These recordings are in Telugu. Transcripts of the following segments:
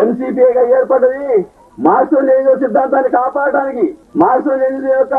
ఎంసీపీగా ఏర్పడ్డది మార్క్స్ లెనిన్ సిద్ధాంతాన్ని కాపాడడానికి, మార్క్స్ లెనిన్ యొక్క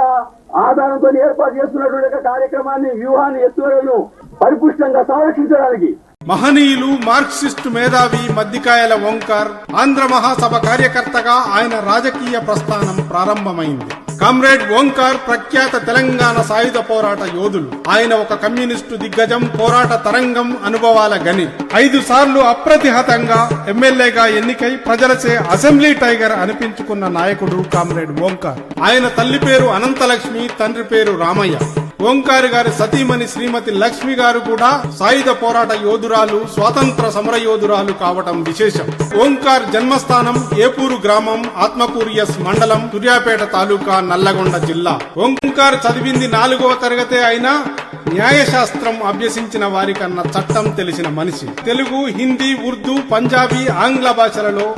ఆధారంతో ఏర్పాటు చేస్తున్నటువంటి కార్యక్రమాన్ని, వ్యూహాన్ని, ఎత్తుగడలను పరిపుష్టంగా సంరక్షించడానికి. మహనీయులు మార్క్సిస్టు మేధావి మద్దికాయల ఓంకార్ ఆంధ్ర మహాసభ కార్యకర్తగా ఆయన రాజకీయ ప్రస్థానం ప్రారంభమైంది. కామ్రేడ్ ఓంకార్ ప్రఖ్యాత తెలంగాణ సాయుధ పోరాట యోధులు. ఆయన ఒక కమ్యూనిస్టు దిగ్గజం, పోరాట తరంగం, అనుభవాల గని. 5 సార్లు అప్రతిహతంగా ఎమ్మెల్యేగా ఎన్నికై ప్రజలచే అసెంబ్లీ టైగర్ అనిపించుకున్న నాయకుడు కామ్రేడ్ ఓంకార్. ఆయన తల్లి పేరు అనంతలక్ష్మి, తండ్రి పేరు రామయ్య. ఓంకార్ గారి సతీమణి శ్రీమతి లక్ష్మి గారు కూడా సాయుధ పోరాట యోధురాలు, స్వాతంత్ర సమర యోధురాలు కావటం విశేషం. ఓంకార్ జన్మస్థానం ఏపూరు గ్రామం, ఆత్మకూరు ఎస్ మండలం, సూర్యాపేట తాలూకా, నల్లగొండ జిల్లా. ఓంకార్ చదివింది 4వ తరగతే అయినా న్యాయశాస్త్రం అభ్యసించిన వారికన్నా చట్టం తెలిసిన మనిషి. తెలుగు, హిందీ, ఉర్దూ, పంజాబీ, ఆంగ్ల భాషలలో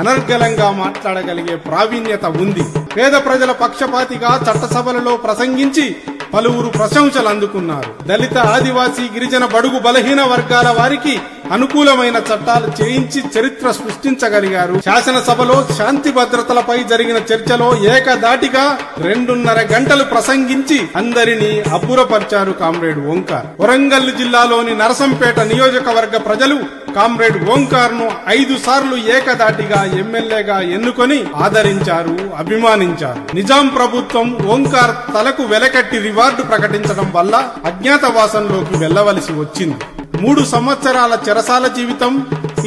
అనర్గళంగా మాట్లాడగలిగే ప్రావీణ్యత ఉంది. పేద ప్రజల పక్షపాతిగా చట్టసభలలో ప్రసంగించి పలువురు ప్రశంసలు అందుకున్నారు. దళిత, ఆదివాసీ, గిరిజన, బడుగు, బలహీన వర్గాల వారికి అనుకూలమైన చట్టాలు చేయించి చరిత్ర సృష్టించగలిగారు. శాసనసభలో శాంతి భద్రతలపై జరిగిన చర్చలో ఏకదాటిగా 2.5 గంటలు ప్రసంగించి అందరినీ అబ్బురపరిచారు కామ్రేడ్ ఓంకార్. వరంగల్ జిల్లాలోని నరసంపేట నియోజకవర్గ ప్రజలు కామ్రేడ్ ఓంకార్ ను 5 సార్లు ఏకదాటిగా ఎమ్మెల్యేగా ఎన్నుకొని ఆదరించారు, అభిమానించారు. నిజాం ప్రభుత్వం ఓంకార్ తలకు వెలకట్టి రివార్డు ప్రకటించడం వల్ల అజ్ఞాతవాసంలోకి వెళ్లవలసి వచ్చింది. 3 సంవత్సరాల చెరసాల జీవితం,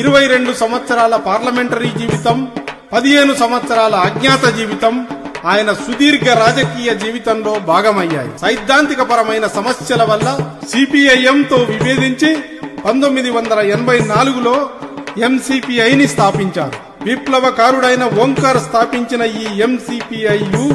22 సంవత్సరాల పార్లమెంటరీ జీవితం, 15 సంవత్సరాల అజ్ఞాత జీవితం ఆయన సుదీర్ఘ రాజకీయ జీవితంలో భాగమయ్యాయి. సైద్ధాంతిక పరమైన సమస్యల వల్ల సిపిఐఎంతో విభేదించి 1984లో ఎంసిపిఐని స్థాపించారు. విప్లవకారుడైన ఓంకార్ స్థాపించిన ఈ ఎంసిపిఐయు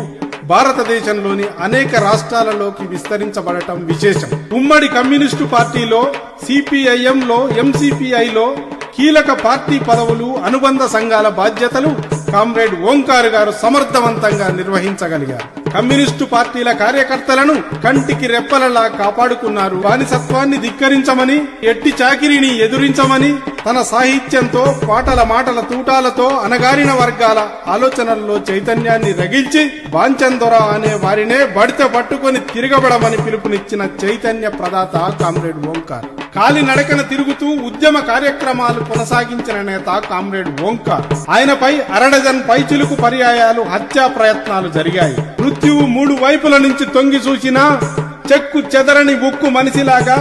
భారతదేశంలోని అనేక రాష్ట్రాలలోకి విస్తరించబడటం విశేషం. ఉమ్మడి కమ్యూనిస్టు పార్టీలో, సిపిఐఎంలో, ఎంసిపిఐలో కీలక పార్టీ పదవులు, అనుబంధ సంఘాల బాధ్యతలు కామ్రేడ్ ఓంకార్ గారు సమర్థవంతంగా నిర్వహించగలిగారు. కమ్యూనిస్టు పార్టీల కార్యకర్తలను కంటికి రెప్పలలా కాపాడుకున్నారు. బానిసత్వాన్ని ధిక్కరించమని, ఎట్టి చాకిరీని ఎదురించమని తన సాహిత్యంతో, పాటల మాటల తూటాలతో అణగారిన వర్గాల ఆలోచనల్లో చైతన్యాన్ని రగిల్చి బాంచందొర అనే వారినే బడిత పట్టుకుని తిరగబడమని పిలుపునిచ్చిన చైతన్య ప్రదాత కామ్రేడ్ ఓంకార్. కాలి నడకన తిరుగుతూ ఉద్యమ కార్యక్రమాలు కొనసాగించిన నేత కామ్రేడ్ ఓంకార్. ఆయనపై 1/2 పైచిలుకు పర్యాయాలు హత్యా ప్రయత్నాలు జరిగాయి. మృత్యువు 3 వైపుల నుంచి తొంగి చూసినా చెక్కు చెదరని ఉక్కు మనిషిలాగా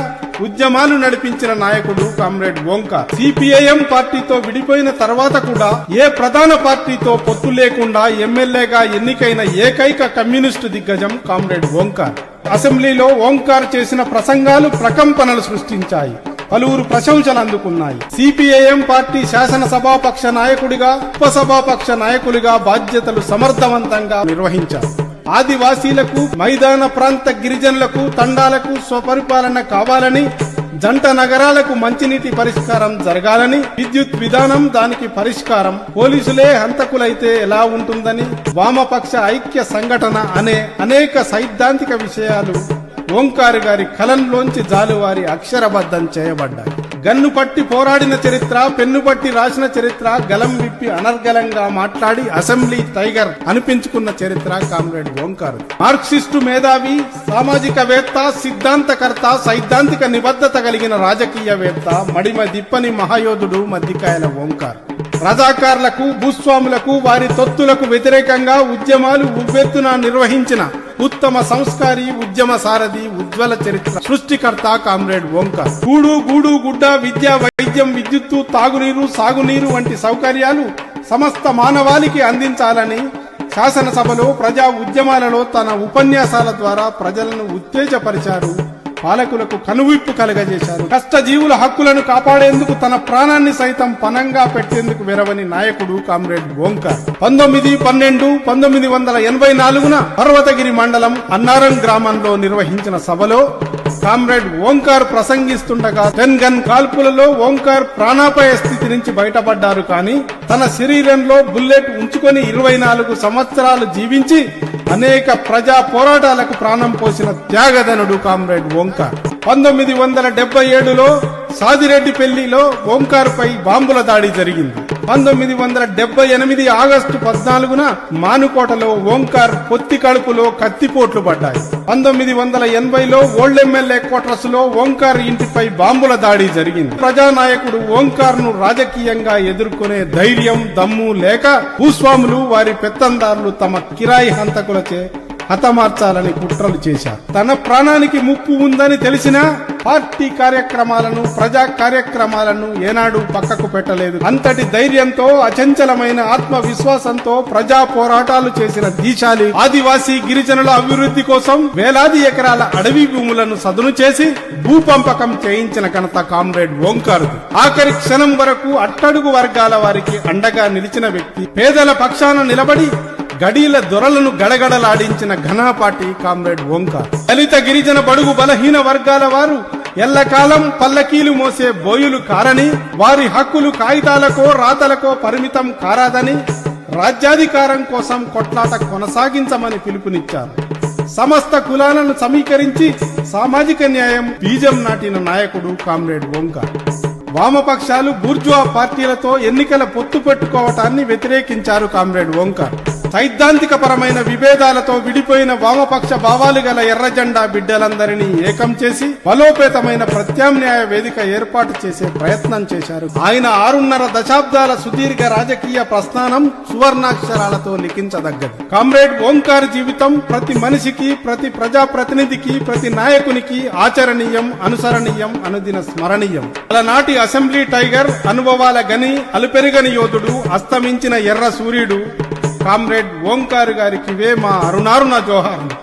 ఉద్యమాలు నడిపించిన నాయకుడు కామ్రేడ్ ఓంకార్. సిపిఐఎం పార్టీతో విడిపోయిన తర్వాత కూడా ఏ ప్రధాన పార్టీతో పొత్తు లేకుండా ఎమ్మెల్యేగా ఎన్నికైన ఏకైక కమ్యూనిస్టు దిగ్గజం కామ్రేడ్ ఓంకార్. అసెంబ్లీలో ఓంకార్ చేసిన ప్రసంగాలు ప్రకంపనలు సృష్టించాయి, పలువురు ప్రశంసలు అందుకున్నాయి. సిపిఐఎం పార్టీ శాసనసభాపక్ష నాయకుడిగా, ఉపసభాపక్ష నాయకులుగా బాధ్యతలు సమర్థవంతంగా నిర్వహించారు. ఆదివాసీలకు, మైదాన ప్రాంత గిరిజనులకు, తండాలకు స్వపరిపాలన కావాలని, జంట నగరాలకు మంచినీటి పరిష్కారం జరగాలని, విద్యుత్ విధానం దానికి పరిష్కారం, పోలీసులే హంతకులైతే ఎలా ఉంటుందని, వామపక్ష ఐక్య సంఘటన అనే అనేక సైద్ధాంతిక విషయాలు ఓంకార్ గారి కలంలోంచి జాలువారి అక్షరబద్ధం చేయబడ్డాయి. గన్ను పట్టి పోరాడిన చరిత్ర, పెన్ను పట్టి రాసిన చరిత్ర, గలం విప్పి అనర్గళంగా మాట్లాడి అసెంబ్లీ టైగర్ అనిపించుకున్న చరిత్ర కామ్రేడ్ ఓంకార్. మార్క్సిస్టు మేధావి, సామాజికవేత్త, సిద్ధాంతకర్త, సైద్ధాంతిక నిబద్ధత కలిగిన రాజకీయవేత్త, మడిమ దిప్పని మహాయోధుడు మద్దికాయల ఓంకార్. రజాకార్లకు, భూస్వాములకు, వారి తొత్తులకు వ్యతిరేకంగా ఉద్యమాలు ఉవ్వెత్తున నిర్వహించిన ఉత్తమ సంస్కారి, ఉద్యమ సారథి, ఉజ్వల చరిత్ర సృష్టికర్త కామ్రేడ్ ఓంకార్. కూడు, గూడు, గుడ్డ, విద్య, వైద్యం, విద్యుత్తు, తాగునీరు, సాగునీరు వంటి సౌకర్యాలు సమస్త మానవాళికి అందించాలని శాసనసభలో, ప్రజా ఉద్యమాలలో తన ఉపన్యాసాల ద్వారా ప్రజలను ఉత్తేజపరిచారు. పాలకులకు కనువిప్పు కలగజేశారు. కష్టజీవుల హక్కులను కాపాడేందుకు తన ప్రాణాన్ని సైతం పనంగా పెట్టేందుకు వెరవని నాయకుడు కామ్రేడ్ ఓంకార్. 19/12/1984న పర్వతగిరి మండలం అన్నారం గ్రామంలో నిర్వహించిన సభలో కామ్రేడ్ ఓంకార్ ప్రసంగిస్తుండగా గన్ కాల్పులలో ఓంకార్ ప్రాణాపాయ స్థితి నుంచి బయటపడ్డారు. కానీ తన శరీరంలో బుల్లెట్ ఉంచుకొని 24 సంవత్సరాలు జీవించి అనేక ప్రజా పోరాటాలకు ప్రాణం పోసిన త్యాగధనుడు కామ్రేడ్ ఓంకార్. 1977లో సాదిరెడ్డిపల్లిలో ఓంకార్ పై బాంబుల దాడి జరిగింది. 1978 ఆగస్టు 14న మానుకోటలో ఓంకార్ పొత్తి కడుపులో కత్తిపోట్లు పడ్డాయి. 1980లో ఓల్డ్ ఎమ్మెల్యే క్వార్టర్స్ లో ఓంకార్ ఇంటిపై బాంబుల దాడి జరిగింది. ప్రజానాయకుడు ఓంకార్ ను రాజకీయంగా ఎదుర్కొనే ధైర్యం దమ్ము లేక భూస్వాములు వారి పెత్తందారులు తమ కిరాయి హంతకులచే హతమార్చాలని కుట్రలు చేశారు. తన ప్రాణానికి ముప్పు ఉందని తెలిసినా పార్టీ కార్యక్రమాలను ప్రజా కార్యక్రమాలను ఏనాడు పక్కకు పెట్టలేదు. అంతటి ధైర్యంతో అచంచలమైన ఆత్మవిశ్వాసంతో ప్రజా పోరాటాలు చేసిన దీశాలి ఆదివాసీ గిరిజనుల అభివృద్ధి కోసం వేలాది ఎకరాల అడవి భూములను సదును చేసి భూపంపకం చేయించిన ఘనత కామ్రేడ్ ఓంకార్. ఆఖరి క్షణం వరకు అట్టడుగు వర్గాల వారికి అండగా నిలిచిన వ్యక్తి, పేదల పక్షాన నిలబడి గడీల దొరలను గడగడలాడించిన ఘనపాటి కామ్రేడ్ ఓంకార్. దళిత గిరిజన బడుగు బలహీన వర్గాల వారు ఎల్లకాలం పల్లకీలు మోసే బోయులు కారని, వారి హక్కులు కాగితాలకో రాతలకో పరిమితం కారాదని, రాజ్యాధికారం కోసం కొట్లాట కొనసాగించమని పిలుపునిచ్చారు. సమస్త కులాలను సమీకరించి సామాజిక న్యాయం బీజం నాటిన నాయకుడు కామ్రేడ్ ఓంకార్. వామపక్షాలు బూర్జువా పార్టీలతో ఎన్నికల పొత్తు పెట్టుకోవటాన్ని వ్యతిరేకించారు కామ్రేడ్ ఓంకార్. సైద్ధాంతిక పరమైన విభేదాలతో విడిపోయిన వామపక్ష భావాలు గల ఎర్రజెండా బిడ్డలందరినీ ఏకం చేసి బలోపేతమైన ప్రత్యామ్నాయ వేదిక ఏర్పాటు చేసే ప్రయత్నం చేశారు. ఆయన 6.5 దశాబ్దాల సుదీర్ఘ రాజకీయ ప్రస్థానం సువర్ణాక్షరాలతో లిఖించదగ్గది. కామ్రేడ్ ఓంకార్ జీవితం ప్రతి మనిషికి, ప్రతి ప్రజాప్రతినిధికి, ప్రతి నాయకునికి ఆచరణీయం, అనుసరణీయం, అనుదిన స్మరణీయం. అలనాటి అసెంబ్లీ టైగర్, అనుభవాల గని, అలుపెరుగని యోధుడు, అస్తమించిన ఎర్ర సూర్యుడు కామ్రేడ్ ఓంకార్ గారికి మా అరుణారుణ జోహార్లు.